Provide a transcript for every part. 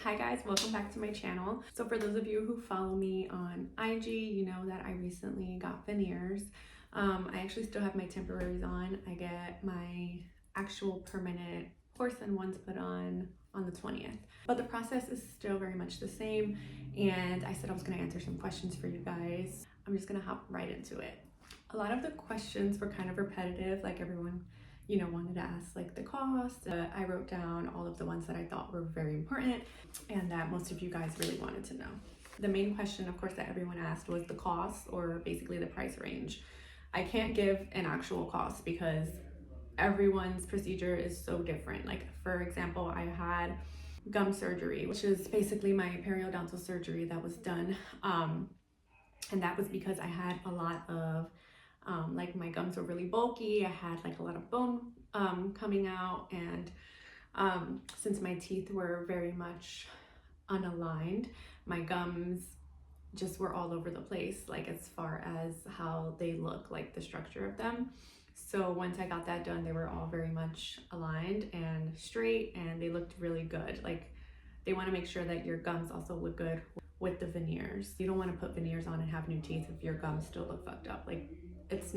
Hi guys, welcome back to my channel. So for those of you who follow me on IG, you know that I recently got veneers. I actually still have my temporaries on. I get my actual permanent porcelain ones put on the 20th. But the process is still very much the same, and I said I was going to answer some questions for you guys. I'm just going to hop right into it. A lot of the questions were kind of repetitive, like everyone wanted to ask like the cost. I wrote down all of the ones that I thought were very important and that most of you guys really wanted to know. The main question, of course, that everyone asked was the cost, or basically the price range. I can't give an actual cost because everyone's procedure is so different. Like, for example, I had gum surgery, which is basically my periodontal surgery that was done. And that was because I had a lot of like my gums were really bulky. I had like a lot of bone coming out, and since my teeth were very much unaligned, my gums just were all over the place, like as far as how they look, like the structure of them. So once I got that done, they were all very much aligned and straight, and they looked really good. Like, they want to make sure that your gums also look good with the veneers. You don't want to put veneers on and have new teeth if your gums still look fucked up. Like, it just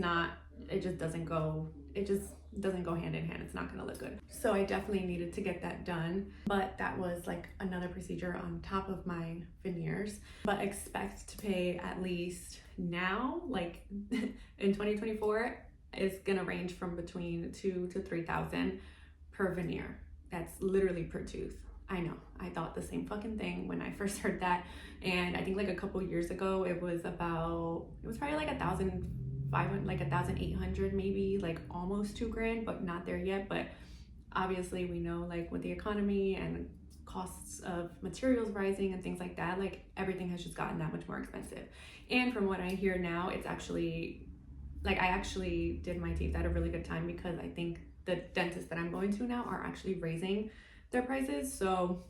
doesn't go hand in hand. It's not gonna look good. So I definitely needed to get that done, but that was like another procedure on top of my veneers. But expect to pay at least now, like in 2024, it's gonna range from between $2,000 to $3,000 per veneer. That's literally per tooth. I know, I thought the same fucking thing when I first heard that, and I think like a couple years ago it was probably like $1,800 maybe, like almost $2,000, but not there yet. But obviously we know, like, with the economy and costs of materials rising and things like that, like everything has just gotten that much more expensive. And from what I hear now, it's actually, like, I actually did my teeth at a really good time because I think the dentist that I'm going to now are actually raising their prices. So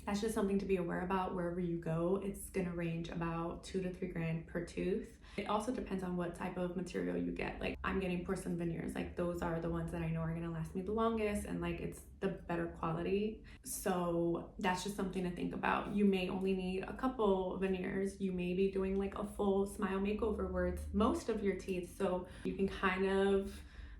that's just something to be aware about. Wherever you go, it's gonna range about $2,000 to $3,000 per tooth. It also depends on what type of material you get. Like, I'm getting porcelain veneers. Like, those are the ones that I know are gonna last me the longest, and like it's the better quality. So that's just something to think about. You may only need a couple veneers. You may be doing like a full smile makeover where it's most of your teeth. So you can kind of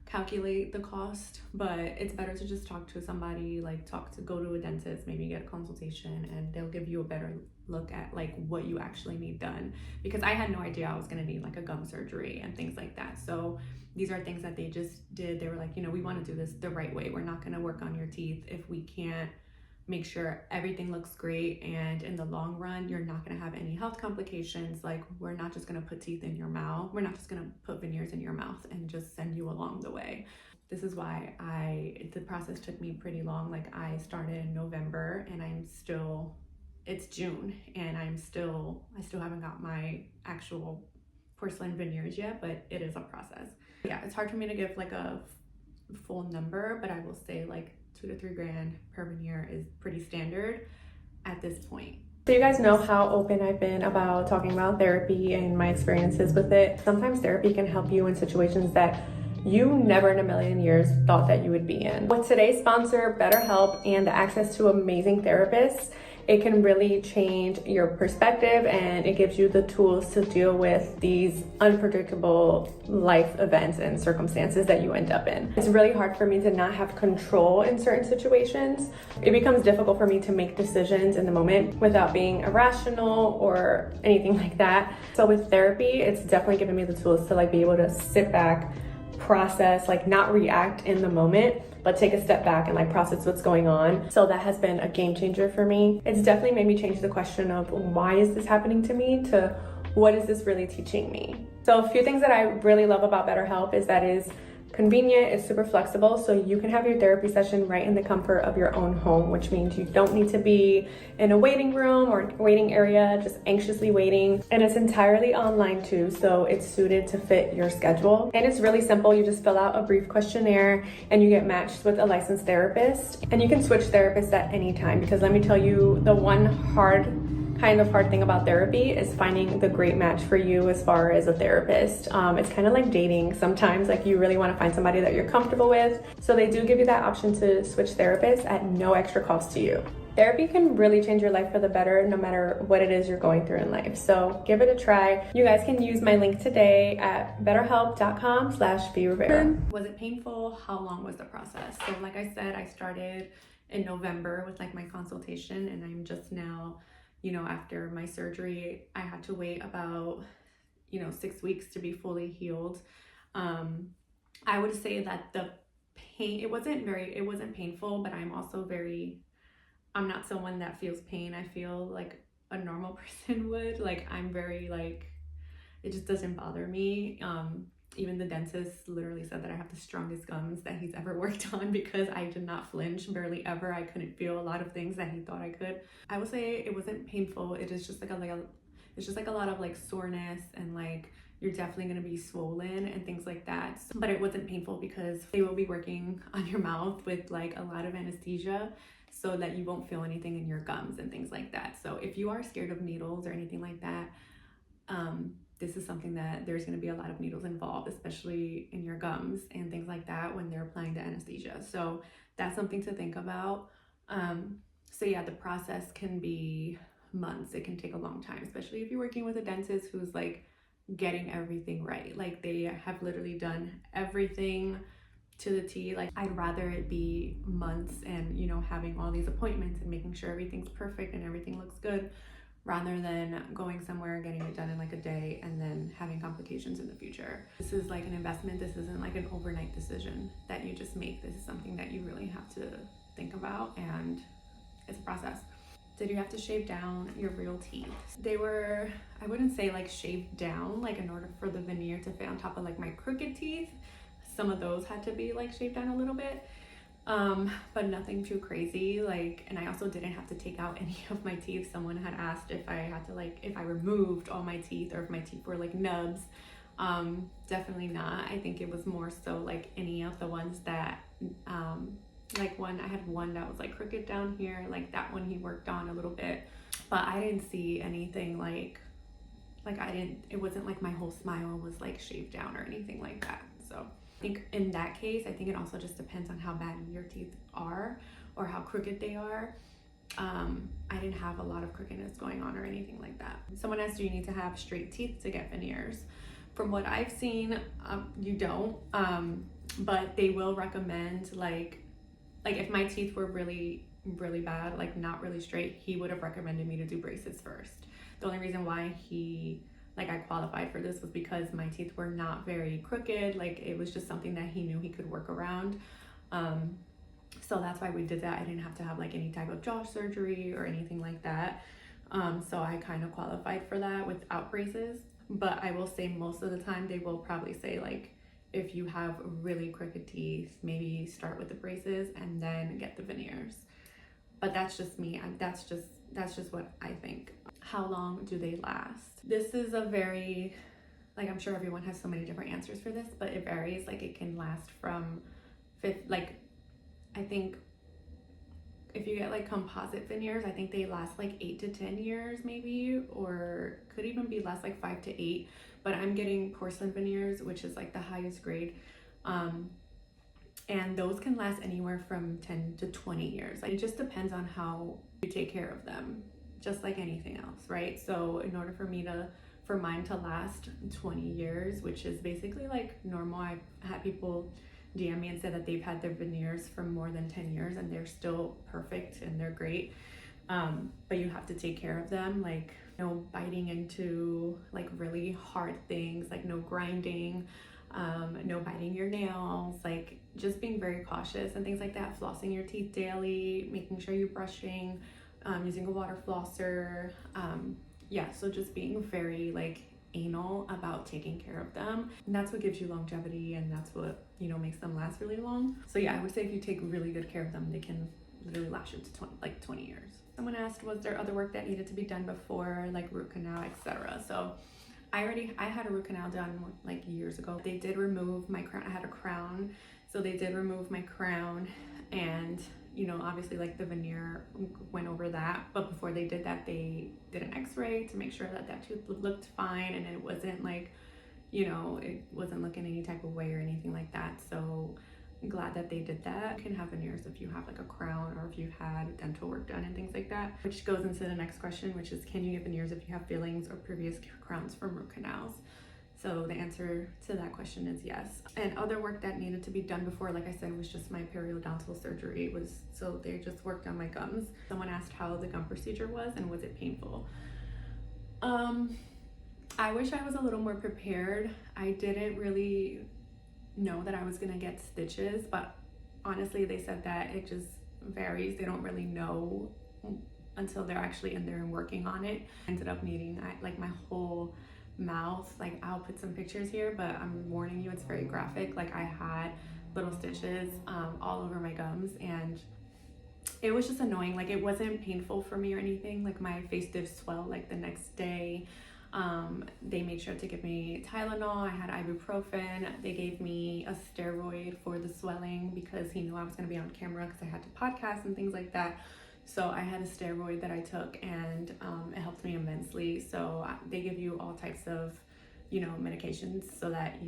calculate the cost, but it's better to just talk to somebody, like go to a dentist, maybe get a consultation, and they'll give you a better look at like what you actually need done. Because I had no idea I was gonna need like a gum surgery and things like that. So these are things that they just did. They were like, we want to do this the right way. We're not gonna work on your teeth if we can't make sure everything looks great, and in the long run you're not going to have any health complications. Like, we're not just going to put teeth in your mouth. We're not just going to put veneers in your mouth and just send you along the way. This is why the process took me pretty long. Like, I started in November and it's June, and I still haven't got my actual porcelain veneers yet, but it is a process. Yeah, it's hard for me to give like a full number, but I will say like $2,000 to $3,000 per veneer is pretty standard at this point. So you guys know how open I've been about talking about therapy and my experiences with it. Sometimes therapy can help you in situations that you never in a million years thought that you would be in. With today's sponsor, BetterHelp, and the access to amazing therapists, it can really change your perspective, and it gives you the tools to deal with these unpredictable life events and circumstances that you end up in. It's really hard for me to not have control in certain situations. It becomes difficult for me to make decisions in the moment without being irrational or anything like that. So with therapy, it's definitely given me the tools to like be able to sit back, process, like not react in the moment, but take a step back and like process what's going on. So that has been a game changer for me. It's definitely made me change the question of why is this happening to me to what is this really teaching me? So a few things that I really love about BetterHelp is that it's convenient, it's super flexible, so you can have your therapy session right in the comfort of your own home, which means you don't need to be in a waiting room or waiting area, just anxiously waiting. And it's entirely online too, so it's suited to fit your schedule. And it's really simple. You just fill out a brief questionnaire and you get matched with a licensed therapist. And you can switch therapists at any time, because let me tell you, the one hard thing about therapy is finding the great match for you as far as a therapist. It's kind of like dating sometimes. Like, you really want to find somebody that you're comfortable with. So they do give you that option to switch therapists at no extra cost to you. Therapy can really change your life for the better no matter what it is you're going through in life. So give it a try. You guys can use my link today at betterhelp.com/brivera. Was it painful? How long was the process? So like I said, I started in November with like my consultation, and I'm just now, after my surgery, I had to wait about, 6 weeks to be fully healed. I would say that the pain, it wasn't painful, but I'm not someone that feels pain. I feel like a normal person would. Like, I'm very it just doesn't bother me. Even the dentist literally said that I have the strongest gums that he's ever worked on, because I did not flinch, barely ever. I couldn't feel a lot of things that he thought I could. I would say it wasn't painful. It is just it's just like a lot of like soreness, and like you're definitely going to be swollen and things like that. But it wasn't painful because they will be working on your mouth with like a lot of anesthesia, so that you won't feel anything in your gums and things like that. So if you are scared of needles or anything like that, this is something that there's going to be a lot of needles involved, especially in your gums and things like that when they're applying the anesthesia. So that's something to think about. So yeah, the process can be months. It can take a long time, especially if you're working with a dentist who's like getting everything right. Like, they have literally done everything to the T. Like, I'd rather it be months and having all these appointments and making sure everything's perfect and everything looks good, rather than going somewhere and getting it done in like a day and then having complications in the future. This is like an investment. This isn't like an overnight decision that you just make. This is something that you really have to think about, and it's a process. Did you have to shave down your real teeth? They were, I wouldn't say like shaved down, like in order for the veneer to fit on top of like my crooked teeth. Some of those had to be like shaved down a little bit, but nothing too crazy. Like, and I also didn't have to take out any of my teeth. Someone had asked if I had to if I removed all my teeth or if my teeth were like nubs. Definitely not. I think it was more so like any of the ones that, I had one that was like crooked down here, like that one he worked on a little bit, but I didn't see anything it wasn't like my whole smile was like shaved down or anything like that. So I think in that case, I think it also just depends on how bad your teeth are or how crooked they are. I didn't have a lot of crookedness going on or anything like that. Someone asked, do you need to have straight teeth to get veneers? From what I've seen, you don't, but they will recommend like if my teeth were really, really bad, like not really straight, he would have recommended me to do braces first. The only reason why I qualified for this was because my teeth were not very crooked. Like, it was just something that he knew he could work around. So that's why we did that. I didn't have to have like any type of jaw surgery or anything like that. So I kind of qualified for that without braces. But I will say most of the time they will probably say like, if you have really crooked teeth, maybe start with the braces and then get the veneers. But that's just me. That's just what I think. How long do they last? This is a very, I'm sure everyone has so many different answers for this, but it varies. Like, it can last from I think if you get like composite veneers, I think they last like 8 to 10 years maybe, or could even be less, like 5 to 8. But I'm getting porcelain veneers, which is like the highest grade. And those can last anywhere from 10 to 20 years. Like, it just depends on how you take care of them, just like anything else, right? So in order for mine to last 20 years, which is basically like normal, I've had people DM me and say that they've had their veneers for more than 10 years and they're still perfect and they're great. But you have to take care of them, like no biting into like really hard things, like no grinding, no biting your nails, like just being very cautious and things like that. Flossing your teeth daily, making sure you're brushing, using a water flosser. So just being very like anal about taking care of them. And that's what gives you longevity, and that's what makes them last really long. So yeah, I would say if you take really good care of them, they can literally last you to 20 years. Someone asked, was there other work that needed to be done before, like root canal, etc.? So I had a root canal done like years ago. They did remove my crown. I had a crown, so they did remove my crown, and obviously like the veneer went over that. But before they did that, they did an x-ray to make sure that tooth looked fine, and it wasn't like it wasn't looking any type of way or anything like that. So glad that they did that. You can have veneers if you have like a crown or if you've had dental work done and things like that, which goes into the next question, which is, can you get veneers if you have fillings or previous crowns from root canals? So the answer to that question is yes. And other work that needed to be done before, like I said, was just my periodontal surgery. So they just worked on my gums. Someone asked how the gum procedure was and was it painful? I wish I was a little more prepared. I didn't really know that I was gonna get stitches, but honestly they said that it just varies. They don't really know until they're actually in there and working on it. I ended up needing like my whole mouth, like I'll put some pictures here, but I'm warning you, it's very graphic. Like I had little stitches all over my gums, and it was just annoying. Like it wasn't painful for me or anything. Like my face did swell like the next day. They made sure to give me Tylenol. I had ibuprofen. They gave me a steroid for the swelling because he knew I was going to be on camera because I had to podcast and things like that. So I had a steroid that I took, and it helped me immensely. So they give you all types of, medications so that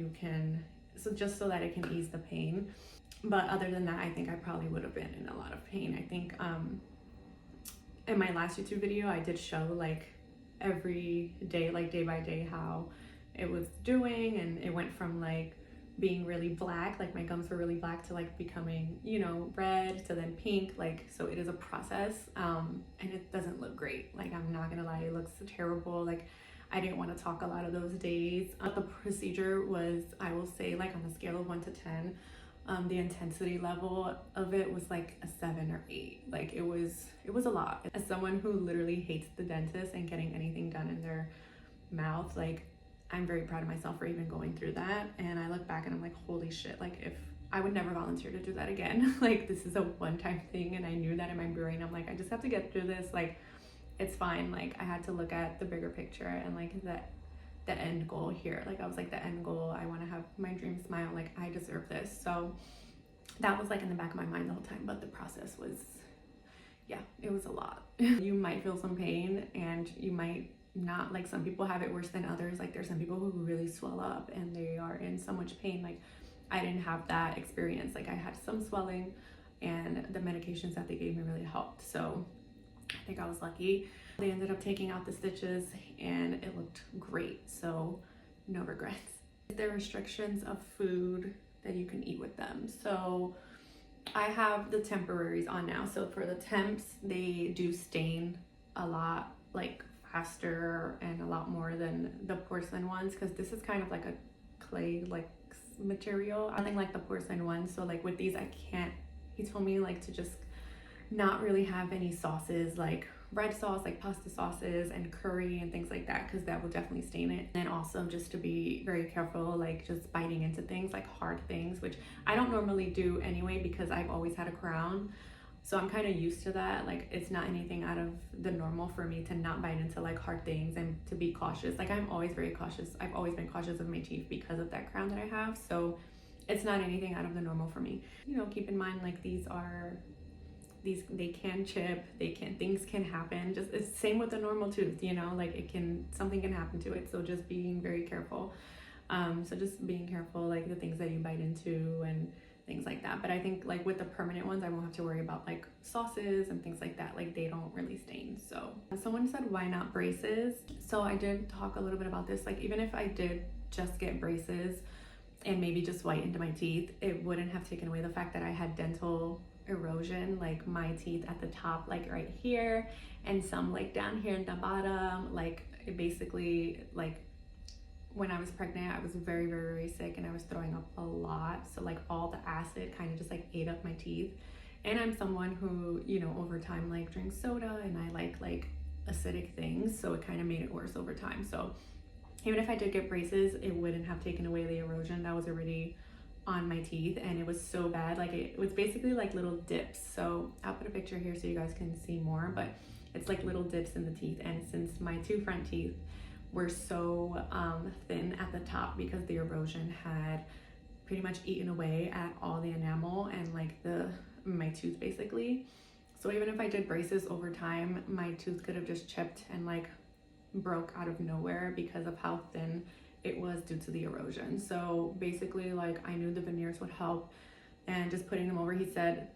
just so that it can ease the pain. But other than that, I think I probably would have been in a lot of pain. I think in my last YouTube video, I did show like every day, like day by day, how it was doing, and it went from like being really black, like my gums were really black, to like becoming, red, to then pink. Like, so it is a process, and it doesn't look great. Like, I'm not gonna lie, it looks terrible. Like, I didn't want to talk a lot of those days. The procedure was, I will say, like on a scale of 1 to 10, the intensity level of it was like a 7 or 8. Like it was a lot. As someone who literally hates the dentist and getting anything done in their mouth, like I'm very proud of myself for even going through that. And I look back and I'm like, holy shit, like if I would never volunteer to do that again. Like this is a one-time thing, and I knew that in my brain. I'm like, I just have to get through this. Like it's fine. Like I had to look at the bigger picture and like the end goal here. Like I was like, the end goal, I want to have my dream smile. Like I deserve this. So that was like in the back of my mind the whole time. But the process was, yeah, it was a lot. You might feel some pain, and you might not. Like some people have it worse than others. Like there's some people who really swell up and they are in so much pain. Like I didn't have that experience. Like I had some swelling, and the medications that they gave me really helped. So I think I was lucky. They ended up taking out the stitches and it looked great, so no regrets. There are restrictions of food that you can eat with them. So I have the temporaries on now. So for the temps, they do stain a lot, like faster and a lot more than the porcelain ones, because this is kind of like a clay like material. I think like the porcelain ones. So like with these, I can't, he told me like to just not really have any sauces, like red sauce, like pasta sauces and curry and things like that, because that will definitely stain it. And also just to be very careful, like just biting into things, like hard things, which I don't normally do anyway because I've always had a crown. So I'm kind of used to that. Like it's not anything out of the normal for me to not bite into like hard things and to be cautious. Like I'm always very cautious. I've always been cautious of my teeth because of that crown that I have. So it's not anything out of the normal for me. Keep in mind, like they can chip, things can happen. Just it's same with the normal tooth, like something can happen to it. So just being very careful. So just being careful, like the things that you bite into and things like that. But I think like with the permanent ones, I won't have to worry about like sauces and things like that. Like they don't really stain. So someone said, why not braces? So I did talk a little bit about this. Like even if I did just get braces and maybe just whitened my teeth, it wouldn't have taken away the fact that I had dental erosion, like my teeth at the top, like right here, and some like down here in the bottom. Like it basically, like when I was pregnant, I was very, very, very sick and I was throwing up a lot. So like all the acid kind of just like ate up my teeth. And I'm someone who, over time like drinks soda, and I like acidic things. So it kind of made it worse over time. So even if I did get braces, it wouldn't have taken away the erosion that was already on my teeth. And it was so bad. Like it was basically like little dips. So I'll put a picture here so you guys can see more, but it's like little dips in the teeth. And since my two front teeth were so thin at the top because the erosion had pretty much eaten away at all the enamel and like my tooth basically. So even if I did braces over time, my tooth could have just chipped and like broke out of nowhere because of how thin it was due to the erosion. So basically, like I knew the veneers would help and just putting them over. He said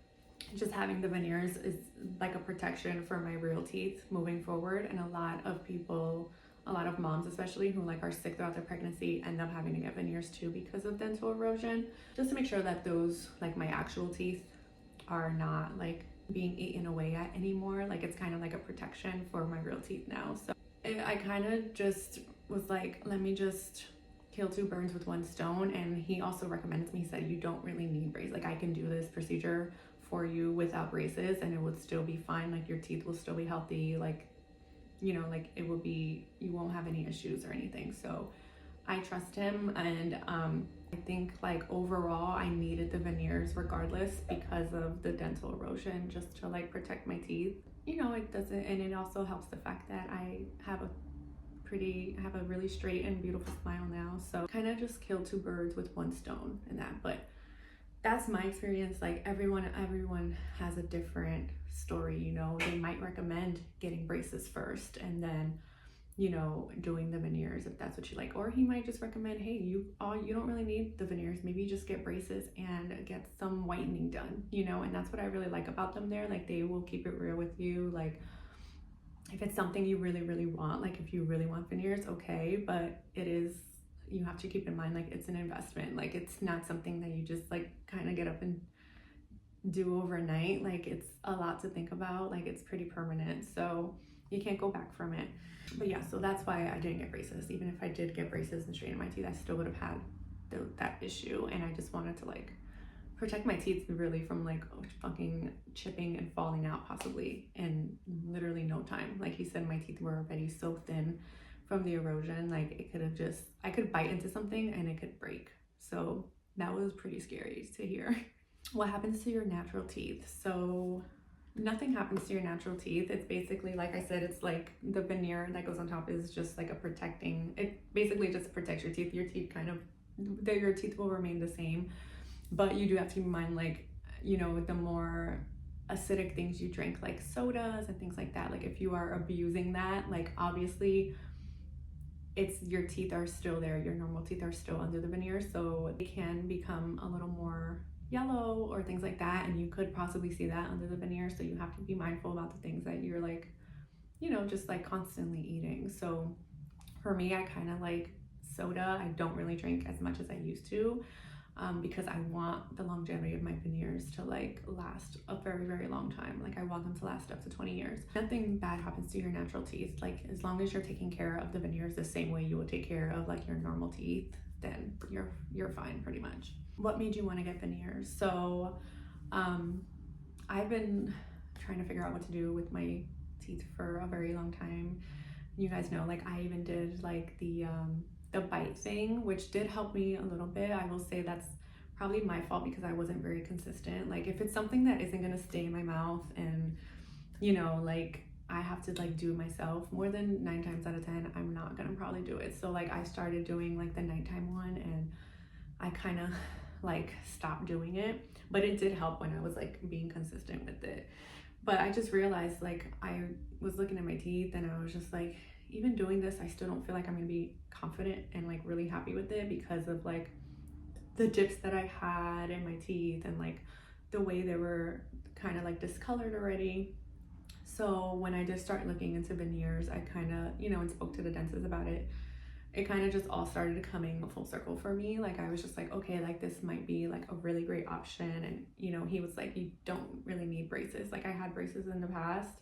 just having the veneers is like a protection for my real teeth moving forward. And a lot of people, a lot of moms especially, who like are sick throughout their pregnancy, end up having to get veneers too because of dental erosion, just to make sure that those, like my actual teeth, are not like being eaten away at anymore. Like it's kind of like a protection for my real teeth now. So I kind of just was like, let me just kill two birds with one stone. And he also recommended me, he said, you don't really need braces. Like I can do this procedure for you without braces and it would still be fine. Like your teeth will still be healthy. Like, you know, like it will be, you won't have any issues or anything. So I trust him. And I think like overall I needed the veneers regardless because of the dental erosion, just to like protect my teeth. You know, it doesn't, and it also helps the fact that I have a really straight and beautiful smile now. So kind of just kill two birds with one stone in that. But that's my experience. Like everyone has a different story, you know. They might recommend getting braces first and then, you know, doing the veneers if that's what you like. Or he might just recommend, hey, you don't really need the veneers, maybe just get braces and get some whitening done, you know. And that's what I really like about them there. Like they will keep it real with you. Like if it's something you really, really want, like if you really want veneers, okay, but you have to keep in mind, like it's an investment. Like it's not something that you just like kind of get up and do overnight. Like it's a lot to think about. Like it's pretty permanent, so you can't go back from it. But yeah, so that's why I didn't get braces. Even if I did get braces and straighten my teeth, I still would have had that issue. And I just wanted to like protect my teeth really from like fucking chipping and falling out possibly in literally no time. Like he said, my teeth were already so thin from the erosion. Like it could have just, I could bite into something and it could break. So that was pretty scary to hear. What happens to your natural teeth? So nothing happens to your natural teeth. It's basically, like I said, it's like the veneer that goes on top is just like a protecting, it basically just protects your teeth. Your teeth your teeth will remain the same, but you do have to keep in mind, like, you know, the more acidic things you drink, like sodas and things like that, like if you are abusing that, like obviously your teeth are still there, your normal teeth are still under the veneer, so they can become a little more yellow or things like that, and you could possibly see that under the veneer. So you have to be mindful about the things that you're like, you know, just like constantly eating. So for me, I kind of like soda. I don't really drink as much as I used to, because I want the longevity of my veneers to like last a very, very long time. Like I want them to last up to 20 years. Nothing bad happens to your natural teeth. Like as long as you're taking care of the veneers the same way you would take care of like your normal teeth, then you're fine pretty much. What made you want to get veneers? So I've been trying to figure out what to do with my teeth for a very long time. You guys know, like I even did like the bite thing, which did help me a little bit. I will say that's probably my fault because I wasn't very consistent. Like if it's something that isn't gonna stay in my mouth and, you know, like I have to like do it myself, more than 9 times out of 10 I'm not gonna probably do it. So like I started doing like the nighttime one and I kind of like stopped doing it, but it did help when I was like being consistent with it. But I just realized, like I was looking at my teeth and I was just like, even doing this, I still don't feel like I'm gonna be confident and like really happy with it because of like the dips that I had in my teeth and like the way they were kind of like discolored already. So when I just started looking into veneers, I kind of, you know, and spoke to the dentist about it, it kind of just all started coming full circle for me. Like I was just like, okay, like this might be like a really great option. And you know, he was like, you don't really need braces. Like I had braces in the past,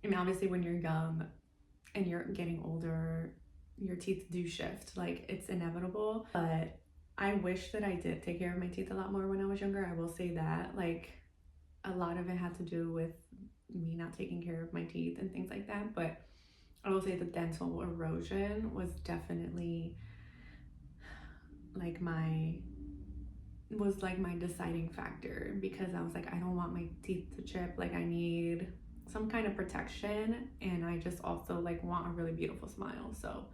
and obviously when you're young and you're getting older, your teeth do shift, like it's inevitable. But I wish that I did take care of my teeth a lot more when I was younger. I will say that, like a lot of it had to do with me not taking care of my teeth and things like that. But I will say the dental erosion was definitely like my deciding factor, because I was like, I don't want my teeth to chip. Like I need some kind of protection, and I just also like want a really beautiful smile. So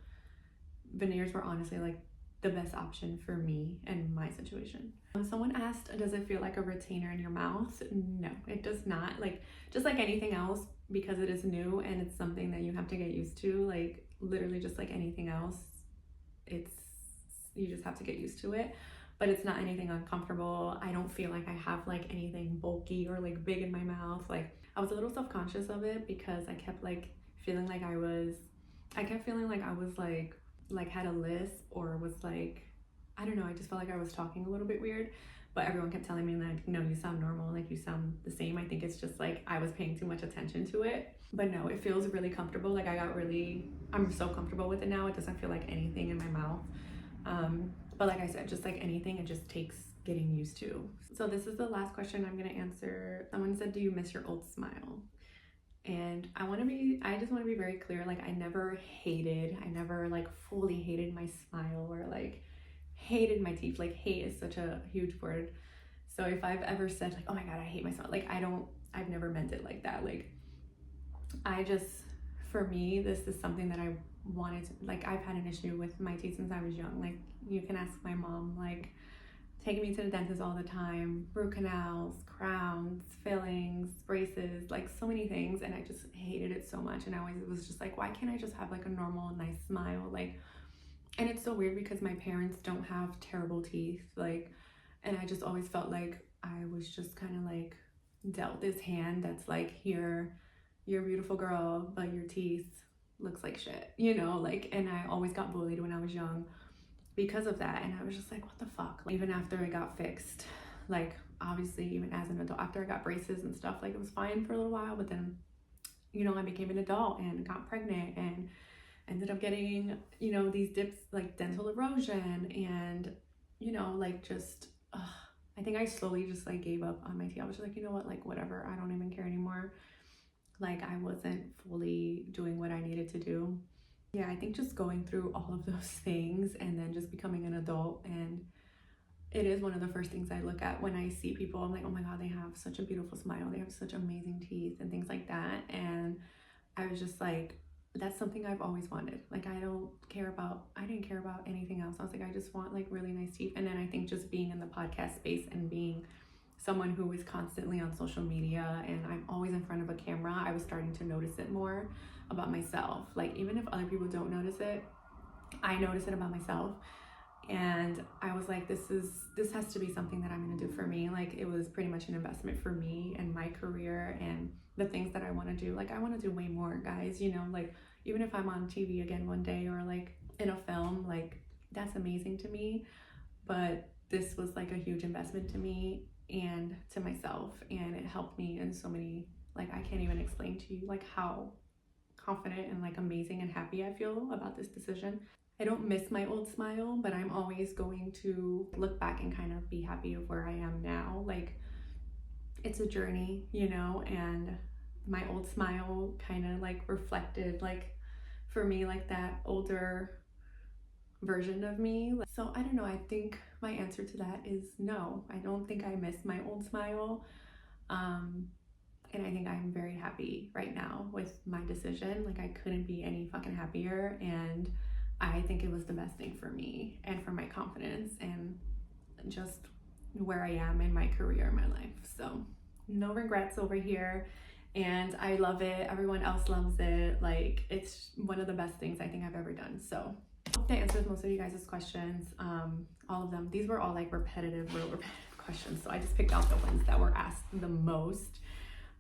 veneers were honestly like the best option for me and my situation. Someone asked, does it feel like a retainer in your mouth? No, it does not. Like just like anything else, because it is new and it's something that you have to get used to, like literally just like anything else, you just have to get used to it. but it's not anything uncomfortable. I don't feel like I have like anything bulky or like big in my mouth. Like I was a little self-conscious of it because I kept like feeling like I kept feeling like I was like had a lisp or was like, I don't know, I just felt like I was talking a little bit weird, but everyone kept telling me like, no, you sound normal, like you sound the same. I think it's just like I was paying too much attention to it. But no, it feels really comfortable. Like I'm so comfortable with it now. It doesn't feel like anything in my mouth. But like I said, just like anything, it just takes getting used to. So this is the last question I'm gonna answer. Someone said, do you miss your old smile? And I just want to be very clear. Like I never like fully hated my smile or like hated my teeth. Like hate is such a huge word. So if I've ever said like, oh my God, I hate my smile, like I've never meant it like that. Like for me, this is something that I wanted to, like I've had an issue with my teeth since I was young. Like you can ask my mom, like taking me to the dentist all the time, root canals, crowns, fillings, braces, like so many things, and I just hated it so much. And I always was just like, why can't I just have like a normal nice smile? Like, and it's so weird because my parents don't have terrible teeth, like, and I just always felt like I was just kind of like dealt this hand that's like, here, you're a beautiful girl, but your teeth looks like shit, you know, like, and I always got bullied when I was young because of that. And I was just like, what the fuck? Like, even after it got fixed, like obviously even as an adult, after I got braces and stuff, like it was fine for a little while, but then, you know, I became an adult and got pregnant and ended up getting, you know, these dips, like dental erosion, and, you know, like just I think I slowly just like gave up on my teeth. I was just like, you know what, like whatever, I don't even care anymore. Like I wasn't fully doing what I needed to do. Yeah, I think just going through all of those things and then just becoming an adult, and it is one of the first things I look at when I see people. I'm like, oh my God, they have such a beautiful smile, they have such amazing teeth and things like that. And I was just like, that's something I've always wanted. Like I didn't care about anything else. I was like, I just want like really nice teeth. And then I think just being in the podcast space and being someone who is constantly on social media and I'm always in front of a camera, I was starting to notice it more about myself. Like even if other people don't notice it, I notice it about myself. And I was like, this has to be something that I'm gonna do for me. Like it was pretty much an investment for me and my career and the things that I want to do. Like I want to do way more, guys, you know, like even if I'm on TV again one day or like in a film, like that's amazing to me. But this was like a huge investment to me and to myself, and it helped me in so many, like I can't even explain to you like how confident and like amazing and happy I feel about this decision. I don't miss my old smile, but I'm always going to look back and kind of be happy of where I am now. Like it's a journey, you know, and my old smile kind of like reflected like for me like that older version of me. So I don't know, I think my answer to that is no. I don't think I miss my old smile. And I think I'm very happy right now with my decision. Like I couldn't be any fucking happier, and I think it was the best thing for me and for my confidence and just where I am in my career, in my life. So no regrets over here, and I love it. Everyone else loves it. Like it's one of the best things I think I've ever done. So I hope that answers most of you guys' questions. All of them. These were all like real repetitive questions. So I just picked out the ones that were asked the most.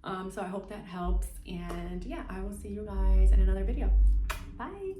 So I hope that helps. And yeah, I will see you guys in another video. Bye.